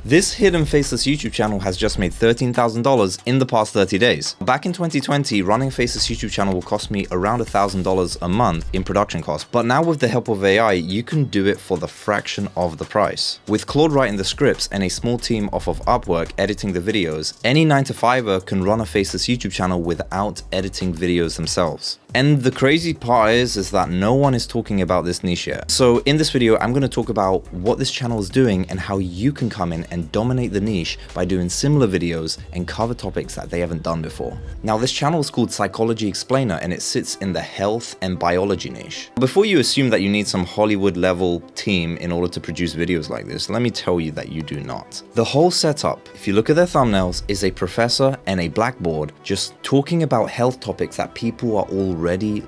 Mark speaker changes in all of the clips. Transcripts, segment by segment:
Speaker 1: This hidden faceless YouTube channel has just made $13,000 in the past 30 days. Back in 2020, running a faceless YouTube channel will cost me around $1,000 a month in production costs, but now with the help of AI, you can do it for the fraction of the price. With Claude writing the scripts and a small team off of Upwork editing the videos, any 9-to-5er can run a faceless YouTube channel without editing videos themselves. And the crazy part is that no one is talking about this niche yet. So in this video, I'm going to talk about what this channel is doing and how you can come in and dominate the niche by doing similar videos and cover topics that they haven't done before. Now, this channel is called Psychology Explainer and it sits in the health and biology niche. Before you assume that you need some Hollywood level team in order to produce videos like this, let me tell you that you do not. The whole setup, if you look at their thumbnails, is a professor and a blackboard just talking about health topics that people are already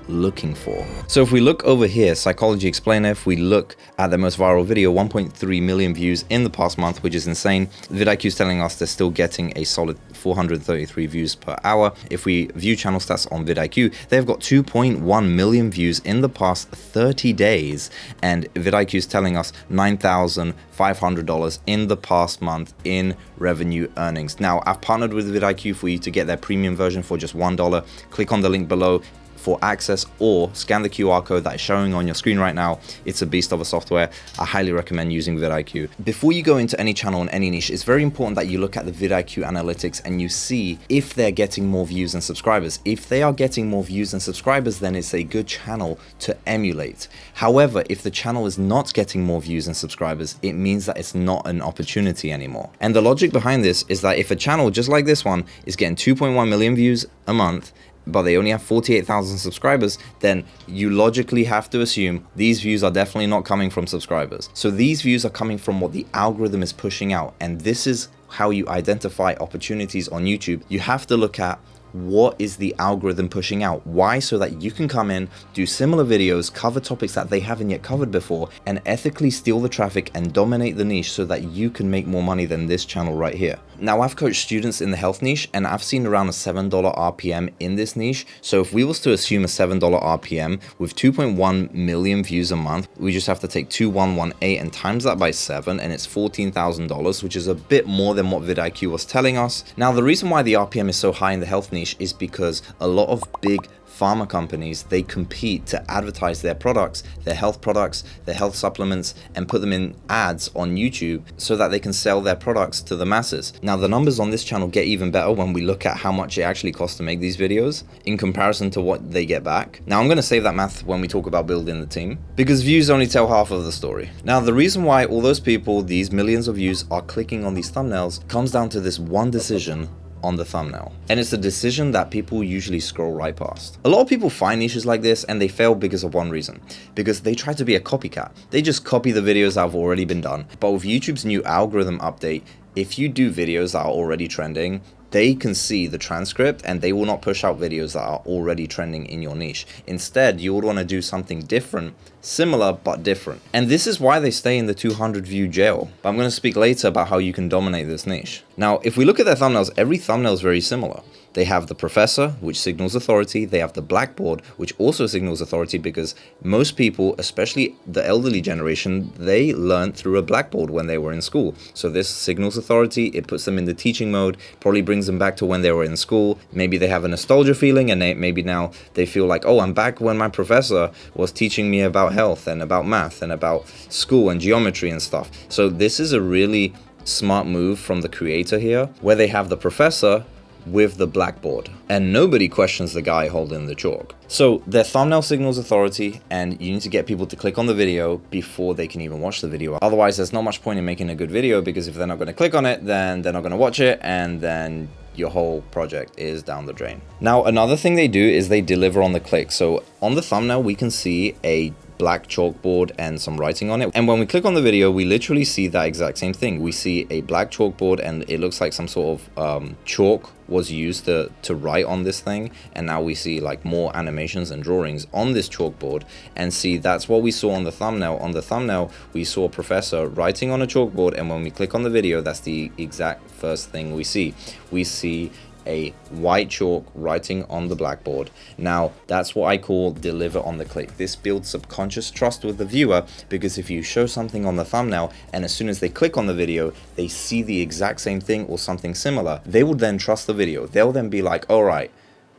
Speaker 1: looking for. So if we look over here, Psychology Explainer, if we look at the most viral video, 1.3 million views in the past month, which is insane. vidIQ is telling us they're still getting a solid 433 views per hour. If we view channel stats on vidIQ, they've got 2.1 million views in the past 30 days, and vidIQ is telling us $9,500 in the past month in revenue earnings. Now, I've partnered with vidIQ for you to get their premium version for just $1. Click on the link below for access or scan the QR code that is showing on your screen right now. It's a beast of a software. I highly recommend using vidIQ. Before you go into any channel in any niche, it's very important that you look at the vidIQ analytics and you see if they're getting more views and subscribers. If they are getting more views and subscribers, then it's a good channel to emulate. However, if the channel is not getting more views and subscribers, it means that it's not an opportunity anymore. And the logic behind this is that if a channel just like this one is getting 2.1 million views a month, but they only have 48,000 subscribers, then you logically have to assume these views are definitely not coming from subscribers. So these views are coming from what the algorithm is pushing out. And this is how you identify opportunities on YouTube. You have to look at what is the algorithm pushing out. Why? So that you can come in, do similar videos, cover topics that they haven't yet covered before, and ethically steal the traffic and dominate the niche so that you can make more money than this channel right here. Now, I've coached students in the health niche and I've seen around a $7 RPM in this niche. So if we was to assume a $7 RPM with 2.1 million views a month, we just have to take 2118 and times that by 7 and it's $14,000, which is a bit more than what vidIQ was telling us. Now, the reason why the RPM is so high in the health niche is because a lot of big pharma companies, they compete to advertise their products, their health supplements, and put them in ads on YouTube so that they can sell their products to the masses. Now, the numbers on this channel get even better when we look at how much it actually costs to make these videos in comparison to what they get back. Now, I'm going to save that math when we talk about building the team, because views only tell half of the story. Now, the reason why all those people, these millions of views, are clicking on these thumbnails comes down to this one decision on the thumbnail. And it's a decision that people usually scroll right past. A lot of people find niches like this and they fail because of one reason, because they try to be a copycat. They just copy the videos that have already been done. But with YouTube's new algorithm update, if you do videos that are already trending, they can see the transcript and they will not push out videos that are already trending in your niche. Instead, you would want to do something different, similar but different. And this is why they stay in the 200 view jail. But I'm going to speak later about how you can dominate this niche. Now, if we look at their thumbnails, every thumbnail is very similar. They have the professor, which signals authority. They have the blackboard, which also signals authority because most people, especially the elderly generation, they learned through a blackboard when they were in school. So this signals authority. It puts them in the teaching mode, probably brings them back to when they were in school. Maybe they have a nostalgia feeling and maybe now they feel like, oh, I'm back when my professor was teaching me about health and about math and about school and geometry and stuff. So this is a really smart move from the creator here, where they have the professor with the blackboard and nobody questions the guy holding the chalk. So their thumbnail signals authority, and you need to get people to click on the video before they can even watch the video. Otherwise, there's not much point in making a good video, because if they're not going to click on it, then they're not going to watch it, and then your whole project is down the drain. Now, another thing they do is they deliver on the click. So on the thumbnail, we can see a black chalkboard and some writing on it. And when we click on the video, we literally see that exact same thing. We see a black chalkboard and it looks like some sort of chalk was used to write on this thing. And now we see like more animations and drawings on this chalkboard, and see that's what we saw on the thumbnail. On the thumbnail, we saw a professor writing on a chalkboard, and when we click on the video, that's the exact first thing we see. We see a white chalk writing on the blackboard. Now, that's what I call deliver on the click. This builds subconscious trust with the viewer, because if you show something on the thumbnail and as soon as they click on the video, they see the exact same thing or something similar, they will then trust the video. They'll then be like, all right,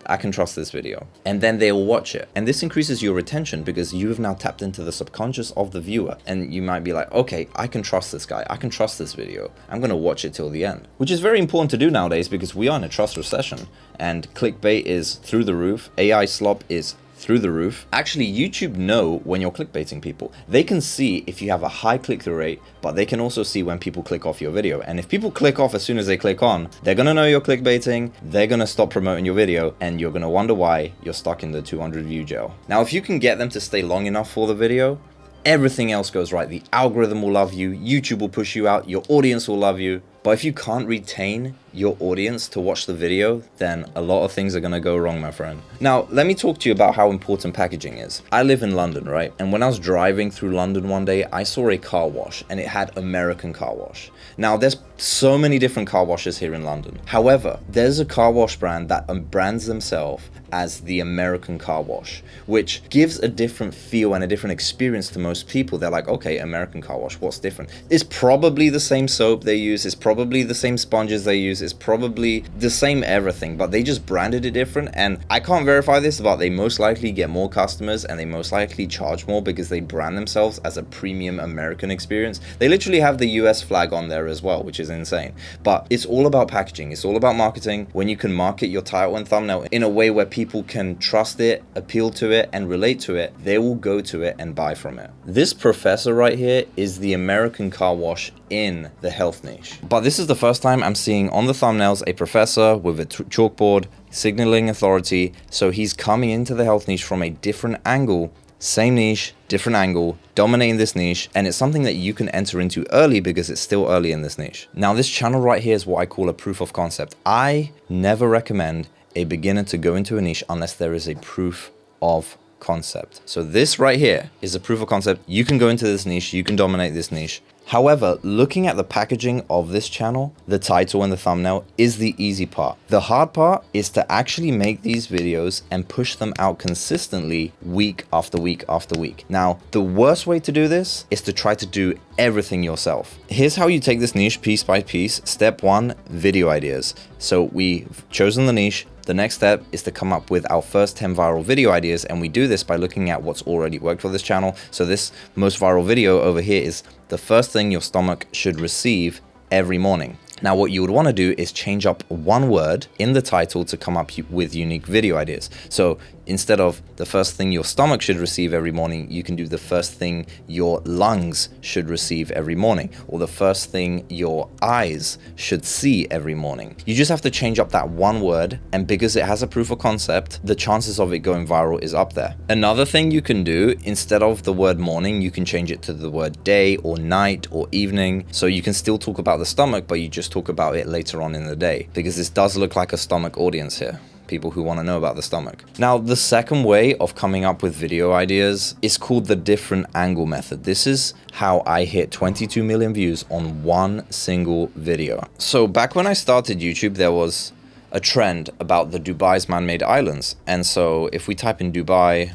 Speaker 1: I can trust this video. And then they'll watch it. And this increases your retention because you have now tapped into the subconscious of the viewer. And you might be like, okay, I can trust this guy. I can trust this video. I'm going to watch it till the end. Which is very important to do nowadays because we are in a trust recession and clickbait is through the roof. AI slop is through the roof. Actually, YouTube know when you're clickbaiting people. They can see if you have a high click-through rate, but they can also see when people click off your video. And if people click off as soon as they click on, they're gonna know you're clickbaiting, they're gonna stop promoting your video, and you're gonna wonder why you're stuck in the 200 view jail. Now, if you can get them to stay long enough for the video, everything else goes right. The algorithm will love you, YouTube will push you out, your audience will love you. But if you can't retain your audience to watch the video, then a lot of things are gonna go wrong, my friend. Now, let me talk to you about how important packaging is. I live in London, right? And when I was driving through London one day, I saw a car wash and it had American car wash. Now, there's so many different car washes here in London. However, there's a car wash brand that brands themselves as the American car wash, which gives a different feel and a different experience to most people. They're like, okay, American car wash, what's different? It's probably the same soap they use, it's probably the same sponges they use, it's probably the same everything, but they just branded it different. And I can't verify this, but they most likely get more customers and they most likely charge more because they brand themselves as a premium American experience. They literally have the US flag on there as well, which is insane. But it's all about packaging, it's all about marketing. When you can market your title and thumbnail in a way where people can trust it, appeal to it, and relate to it, they will go to it and buy from it. This professor right here is the American car wash in the health niche. But this is the first time I'm seeing on the thumbnails a professor with a chalkboard signaling authority. So he's coming into the health niche from a different angle. Same niche, different angle, dominating this niche, and it's something that you can enter into early because it's still early in this niche. Now, this channel right here is what I call a proof of concept. I never recommend a beginner to go into a niche unless there is a proof of concept. So this right here is a proof of concept. You can go into this niche, you can dominate this niche. However, looking at the packaging of this channel, the title and the thumbnail is the easy part. The hard part is to actually make these videos and push them out consistently week after week after week. Now, the worst way to do this is to try to do everything yourself. Here's how you take this niche piece by piece. Step 1, video ideas. So we've chosen the niche. The next step is to come up with our first 10 viral video ideas, and we do this by looking at what's already worked for this channel. So this most viral video over here is the first thing your stomach should receive every morning. Now, what you would want to do is change up one word in the title to come up with unique video ideas. So instead of the first thing your stomach should receive every morning, you can do the first thing your lungs should receive every morning, or the first thing your eyes should see every morning. You just have to change up that one word, and because it has a proof of concept, the chances of it going viral is up there. Another thing you can do, instead of the word morning, you can change it to the word day or night or evening. So you can still talk about the stomach, but you just talk about it later on in the day, because this does look like a stomach audience here. People who want to know about the stomach. Now, the second way of coming up with video ideas is called the different angle method. This is how I hit 22 million views on one single video. So back when I started YouTube, there was a trend about the Dubai's man-made islands. And so if we type in Dubai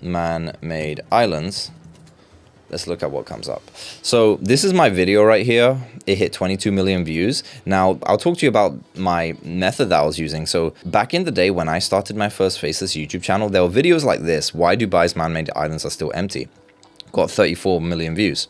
Speaker 1: man-made islands, let's look at what comes up. So this is my video right here. It hit 22 million views. Now, I'll talk to you about my method that I was using. So back in the day when I started my first Faceless YouTube channel, there were videos like this: why Dubai's man-made islands are still empty. Got 34 million views.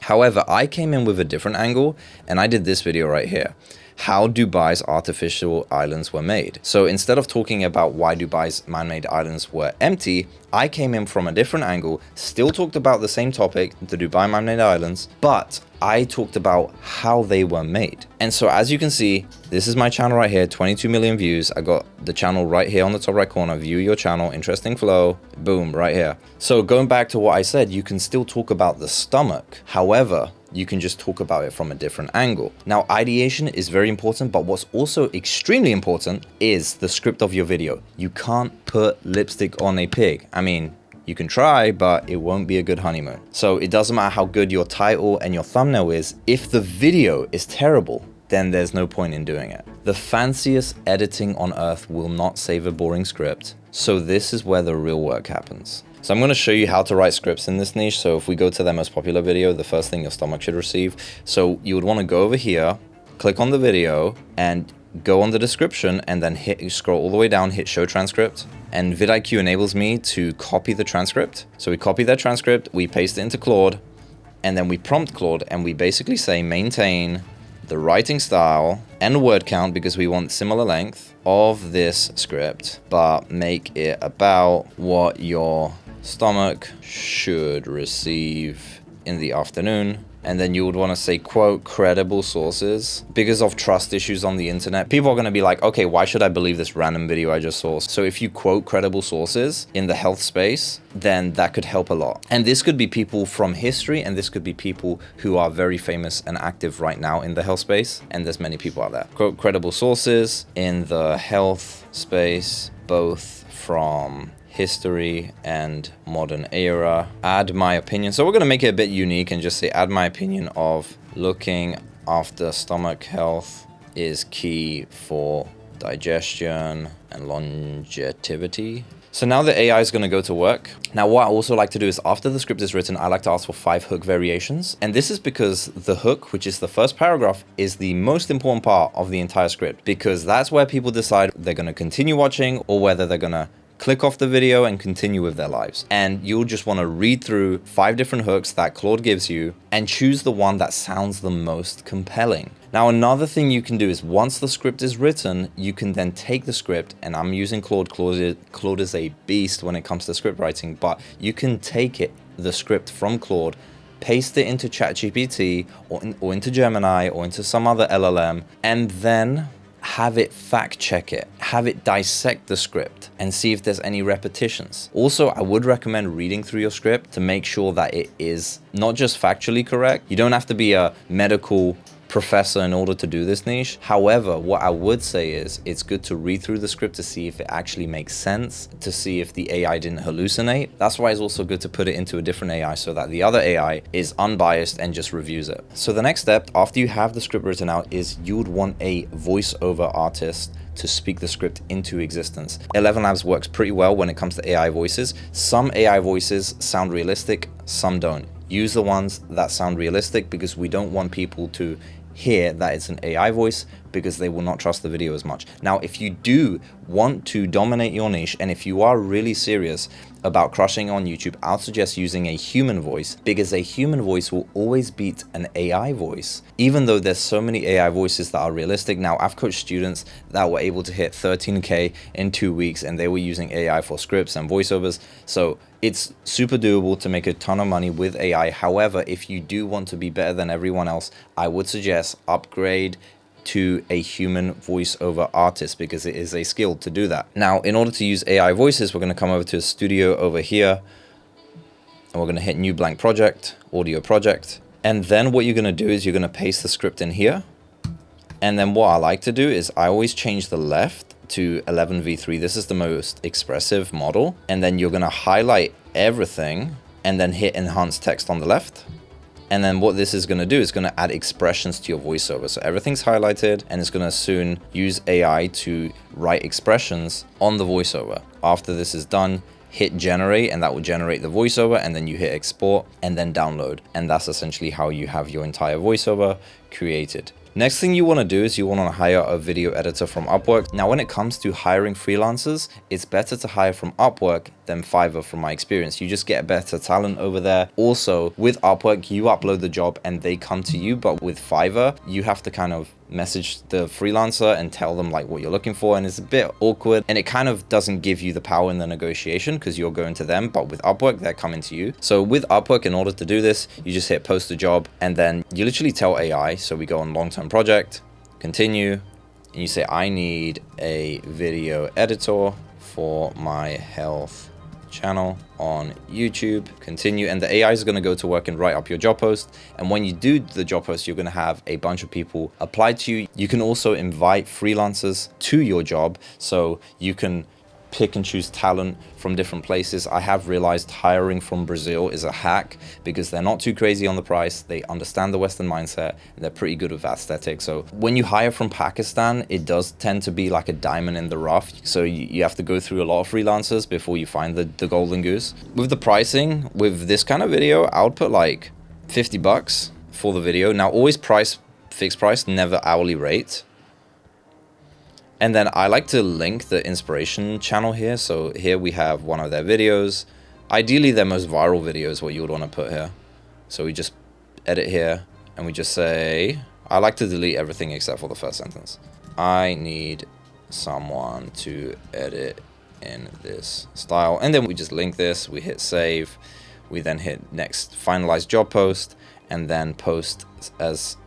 Speaker 1: However, I came in with a different angle and I did this video right here: how Dubai's artificial islands were made. So instead of talking about why Dubai's man-made islands were empty, I came in from a different angle, still talked about the same topic, the Dubai man-made islands, but I talked about how they were made. And so as you can see, this is my channel right here, 22 million views. I got the channel right here on the top right corner, view your channel, interesting flow, boom, right here. So going back to what I said, you can still talk about the stomach. However, you can just talk about it from a different angle. Now, ideation is very important, but what's also extremely important is the script of your video. You can't put lipstick on a pig. I mean, you can try, but it won't be a good honeymoon. So it doesn't matter how good your title and your thumbnail is. If the video is terrible, then there's no point in doing it. The fanciest editing on earth will not save a boring script. So this is where the real work happens. So I'm going to show you how to write scripts in this niche. So if we go to their most popular video, the first thing your stomach should receive. So you would want to go over here, click on the video, and go on the description, and then scroll all the way down, hit show transcript. And vidIQ enables me to copy the transcript. So we copy that transcript, we paste it into Claude, and then we prompt Claude, and we basically say maintain the writing style and word count, because we want similar length of this script, but make it about what your stomach should receive in the afternoon. And then you would want to say, quote, credible sources. Because of trust issues on the internet, people are going to be like, okay, why should I believe this random video I just saw? So if you quote credible sources in the health space, then that could help a lot. And this could be people from history, and this could be people who are very famous and active right now in the health space. And there's many people out there. Quote credible sources in the health space, both from history and modern era. Add my opinion. So we're going to make it a bit unique and just say add my opinion of looking after stomach health is key for digestion and longevity. So now the AI is going to go to work. Now what I also like to do is after the script is written, I like to ask for 5 hook variations. And this is because the hook, which is the first paragraph, is the most important part of the entire script, because that's where people decide they're going to continue watching or whether they're going to click off the video and continue with their lives. And you'll just want to read through 5 different hooks that Claude gives you and choose the one that sounds the most compelling. Now, another thing you can do is once the script is written, you can then take the script, and I'm using Claude. Claude is a beast when it comes to script writing, but you can take the script from Claude, paste it into ChatGPT or into Gemini or into some other LLM, and then have it fact check it, have it dissect the script and see if there's any repetitions. Also, I would recommend reading through your script to make sure that it is not just factually correct. You don't have to be a medical professor in order to do this niche. However, what I would say is it's good to read through the script to see if it actually makes sense, to see if the AI didn't hallucinate. That's why it's also good to put it into a different AI so that the other AI is unbiased and just reviews it. So the next step after you have the script written out is you would want a voiceover artist to speak the script into existence. 11 Labs works pretty well when it comes to AI voices. Some AI voices sound realistic, some don't. Use the ones that sound realistic, because we don't want people to hear that it's an AI voice, because they will not trust the video as much. Now, if you do want to dominate your niche, and if you are really serious about crushing on YouTube, I'll suggest using a human voice, because a human voice will always beat an AI voice, even though there's so many AI voices that are realistic. Now, I've coached students that were able to hit 13K in 2 weeks, and they were using AI for scripts and voiceovers. So it's super doable to make a ton of money with AI. However, if you do want to be better than everyone else, I would suggest upgrade to a human voiceover artist, because it is a skill to do that. Now, in order to use AI voices, we're going to come over to a studio over here, and we're going to hit new blank project, audio project. And then what you're going to do is you're going to paste the script in here. And then what I like to do is I always change the left to 11v3. This is the most expressive model. And then you're going to highlight everything and then hit enhance text on the left. And then what this is going to do is going to add expressions to your voiceover. So everything's highlighted, and it's going to soon use AI to write expressions on the voiceover. After this is done, hit generate, and that will generate the voiceover, and then you hit export and then download. And that's essentially how you have your entire voiceover created. Next thing you want to do is you want to hire a video editor from Upwork. Now, when it comes to hiring freelancers, it's better to hire from Upwork than Fiverr from my experience. You just get better talent over there. Also, with Upwork, you upload the job and they come to you. But with Fiverr, you have to kind of message the freelancer and tell them like what you're looking for, and it's a bit awkward, and it kind of doesn't give you the power in the negotiation because you're going to them. But with Upwork, they're coming to you. So with Upwork, in order to do this, you just hit post a job, and then you literally tell AI. So we go on long-term project, continue, and you say, I need a video editor for my health channel on YouTube, continue, and the AI is going to go to work and write up your job post. And when you do the job post, you're going to have a bunch of people apply to you. You can also invite freelancers to your job, so you can pick and choose talent from different places. I have realized hiring from Brazil is a hack because they're not too crazy on the price. They understand the Western mindset and they're pretty good with aesthetics. So when you hire from Pakistan, it does tend to be like a diamond in the rough. So you have to go through a lot of freelancers before you find the golden goose. With the pricing, with this kind of video, I would put like $50 for the video. Now always fixed price, never hourly rate. And then I like to link the inspiration channel here. So here we have one of their videos. Ideally, their most viral video is what you would want to put here. So we just edit here and we just say, I like to delete everything except for the first sentence. I need someone to edit in this style. And then we just link this, we hit save. We then hit next, finalize job post, and then post as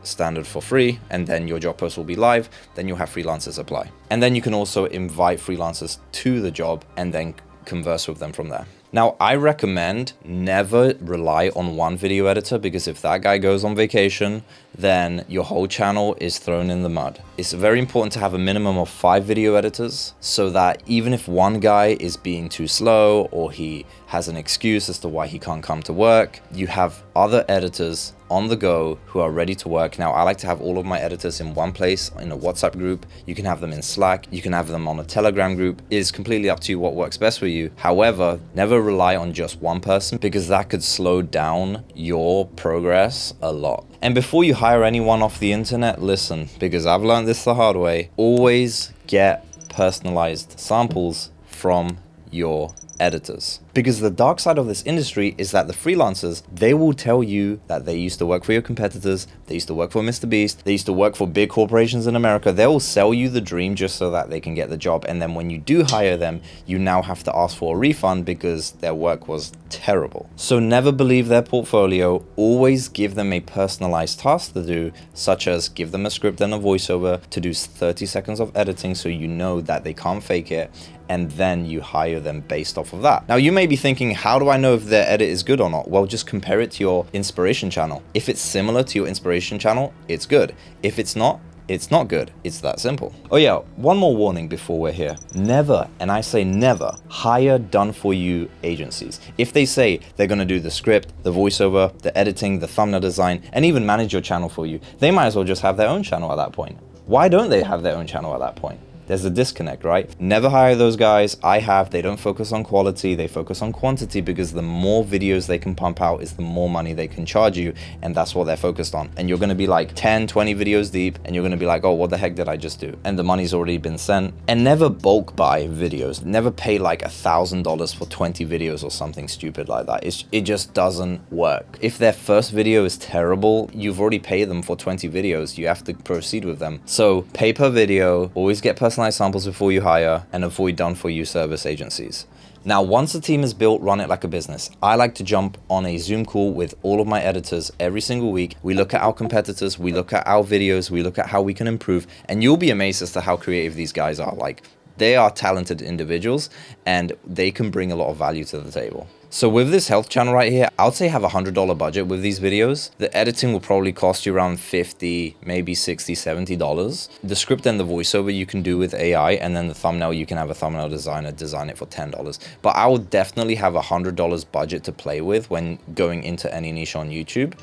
Speaker 1: standard for free, and then your job post will be live. Then you'll have freelancers apply, and then you can also invite freelancers to the job and then converse with them from there. Now, I recommend never rely on one video editor, because if that guy goes on vacation, then your whole channel is thrown in the mud. It's very important to have a minimum of 5 video editors, so that even if one guy is being too slow or he has an excuse as to why he can't come to work, you have other editors on the go who are ready to work. Now, I like to have all of my editors in one place in a WhatsApp group. You can have them in Slack, you can have them on a Telegram group. It's completely up to you what works best for you. However, never rely on just one person, because that could slow down your progress a lot. And before you hire anyone off the internet, listen, because I've learned this the hard way, always get personalized samples from your editors. Because the dark side of this industry is that the freelancers, they will tell you that they used to work for your competitors, they used to work for Mr. Beast, they used to work for big corporations in America. They will sell you the dream just so that they can get the job. And then when you do hire them, you now have to ask for a refund because their work was terrible. So never believe their portfolio. Always give them a personalized task to do, such as give them a script and a voiceover to do 30 seconds of editing so you know that they can't fake it, and then you hire them based off of that. Now, you may be thinking, how do I know if their edit is good or not? Well, just compare it to your inspiration channel. If it's similar to your inspiration channel, it's good. If it's not good. It's that simple. Oh yeah, one more warning before we're here. Never, and I say never, hire done-for-you agencies. If they say they're gonna do the script, the voiceover, the editing, the thumbnail design, and even manage your channel for you, they might as well just have their own channel at that point. Why don't they have their own channel at that point? There's a disconnect, right? Never hire those guys. They don't focus on quality, they focus on quantity, because the more videos they can pump out is the more money they can charge you, and that's what they're focused on. And you're gonna be like 10, 20 videos deep, and you're gonna be like, oh, what the heck did I just do? And the money's already been sent. And never bulk buy videos. Never pay like $1,000 for 20 videos or something stupid like that. It just doesn't work. If their first video is terrible, you've already paid them for 20 videos. You have to proceed with them. So pay per video, always get personalized samples before you hire, and avoid done-for-you service agencies. Now, once the team is built, run it like a business. I like to jump on a Zoom call with all of my editors every single week. We look at our competitors, we look at our videos, we look at how we can improve, and you'll be amazed as to how creative these guys are. Like, they are talented individuals, and they can bring a lot of value to the table. So with this health channel right here, I would say have a $100 budget with these videos. The editing will probably cost you around $50, maybe $60, $70. The script and the voiceover you can do with AI, and then the thumbnail, you can have a thumbnail designer design it for $10. But I would definitely have a $100 budget to play with when going into any niche on YouTube.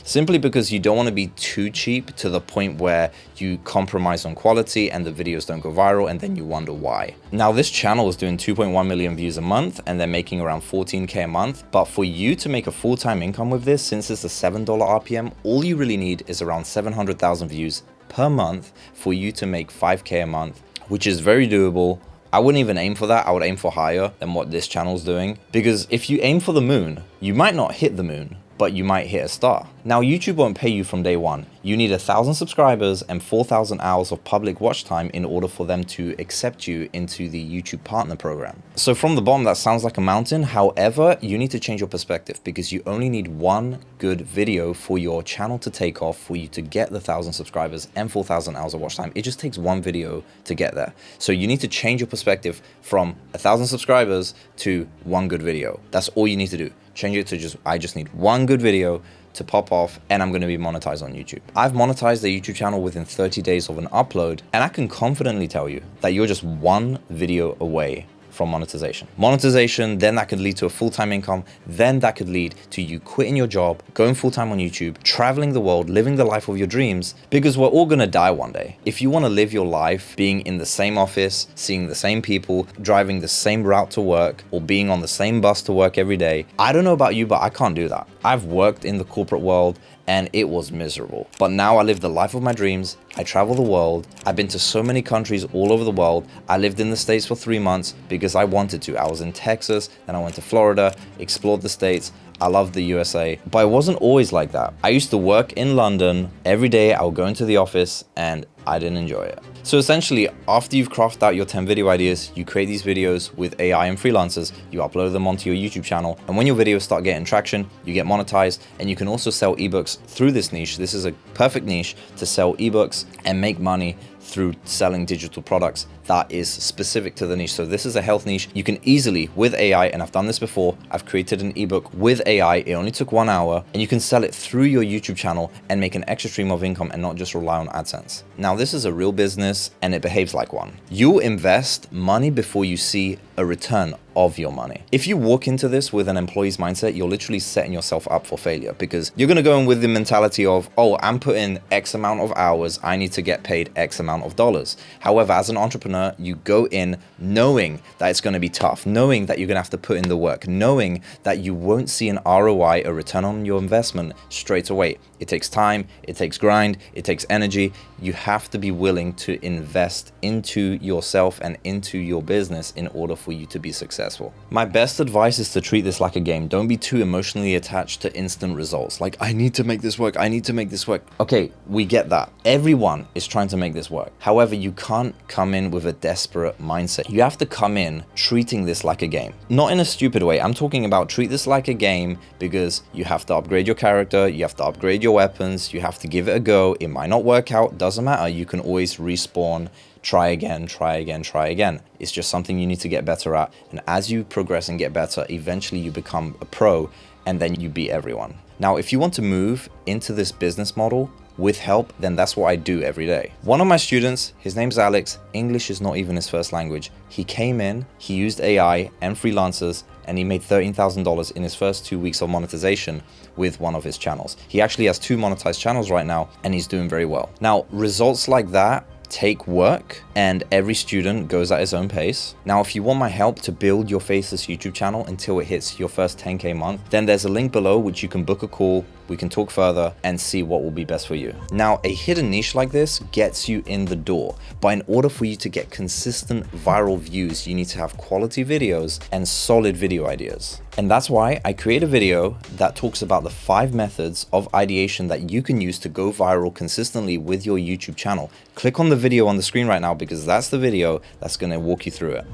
Speaker 1: Simply because you don't want to be too cheap to the point where you compromise on quality and the videos don't go viral, and then you wonder why. Now, this channel is doing 2.1 million views a month, and they're making around 14K a month. But for you to make a full-time income with this, since it's a $7 RPM, all you really need is around 700,000 views per month for you to make 5K a month, which is very doable. I wouldn't even aim for that. I would aim for higher than what this channel's doing, because if you aim for the moon, you might not hit the moon, but you might hit a star. Now, YouTube won't pay you from day one. You need 1,000 subscribers and 4,000 hours of public watch time in order for them to accept you into the YouTube partner program. So from the bottom, that sounds like a mountain. However, you need to change your perspective, because you only need one good video for your channel to take off, for you to get the 1,000 subscribers and 4,000 hours of watch time. It just takes one video to get there. So you need to change your perspective from 1,000 subscribers to one good video. That's all you need to do. Change it to I just need one good video to pop off and I'm going to be monetized on YouTube. I've monetized the YouTube channel within 30 days of an upload, and I can confidently tell you that you're just one video away from monetization. Monetization, then that could lead to a full-time income, then that could lead to you quitting your job, going full-time on YouTube, traveling the world, living the life of your dreams, because we're all gonna die one day. If you wanna live your life being in the same office, seeing the same people, driving the same route to work, or being on the same bus to work every day, I don't know about you, but I can't do that. I've worked in the corporate world and it was miserable. But now I live the life of my dreams. I travel the world. I've been to so many countries all over the world. I lived in the States for 3 months because I wanted to. I was in Texas, then I went to Florida, explored the States. I loved the USA, but it wasn't always like that. I used to work in London. Every day I would go into the office and I didn't enjoy it. So essentially, after you've crafted out your 10 video ideas, you create these videos with AI and freelancers, you upload them onto your YouTube channel, and when your videos start getting traction, you get monetized, and you can also sell ebooks through this niche. This is a perfect niche to sell ebooks and make money through selling digital products that is specific to the niche. So this is a health niche. You can easily, with AI, and I've done this before, I've created an ebook with AI. It only took 1 hour, and you can sell it through your YouTube channel and make an extra stream of income and not just rely on AdSense. Now, this is a real business and it behaves like one. You'll invest money before you see a return of your money. If you walk into this with an employee's mindset, you're literally setting yourself up for failure, because you're gonna go in with the mentality of, oh, I'm putting X amount of hours, I need to get paid X amount of dollars. However, as an entrepreneur, you go in knowing that it's gonna be tough, knowing that you're gonna have to put in the work, knowing that you won't see an ROI, a return on your investment, straight away. It takes time, it takes grind, it takes energy. You have to be willing to invest into yourself and into your business in order for you to be successful. My best advice is to treat this like a game. Don't be too emotionally attached to instant results. Like, I need to make this work, I need to make this work. Okay, we get that. Everyone is trying to make this work. However, you can't come in with a desperate mindset. You have to come in treating this like a game. Not in a stupid way. I'm talking about treat this like a game, because you have to upgrade your character, you have to upgrade your weapons, you have to give it a go. It might not work out, doesn't matter. You can always respawn, try again, try again, try again. It's just something you need to get better at. And as you progress and get better, eventually you become a pro, and then you beat everyone. Now, if you want to move into this business model with help, then that's what I do every day. One of my students, his name's Alex. English is not even his first language. He came in, he used AI and freelancers, and he made $13,000 in his first 2 weeks of monetization with one of his channels. He actually has 2 monetized channels right now, and he's doing very well. Now, results like that take work, and every student goes at his own pace. Now, if you want my help to build your Faceless YouTube channel until it hits your first 10K month, then there's a link below which you can book a call, we can talk further and see what will be best for you. Now, a hidden niche like this gets you in the door, but in order for you to get consistent viral views, you need to have quality videos and solid video ideas. And that's why I create a video that talks about the 5 methods of ideation that you can use to go viral consistently with your YouTube channel. Click on the video on the screen right now, because that's the video that's going to walk you through it.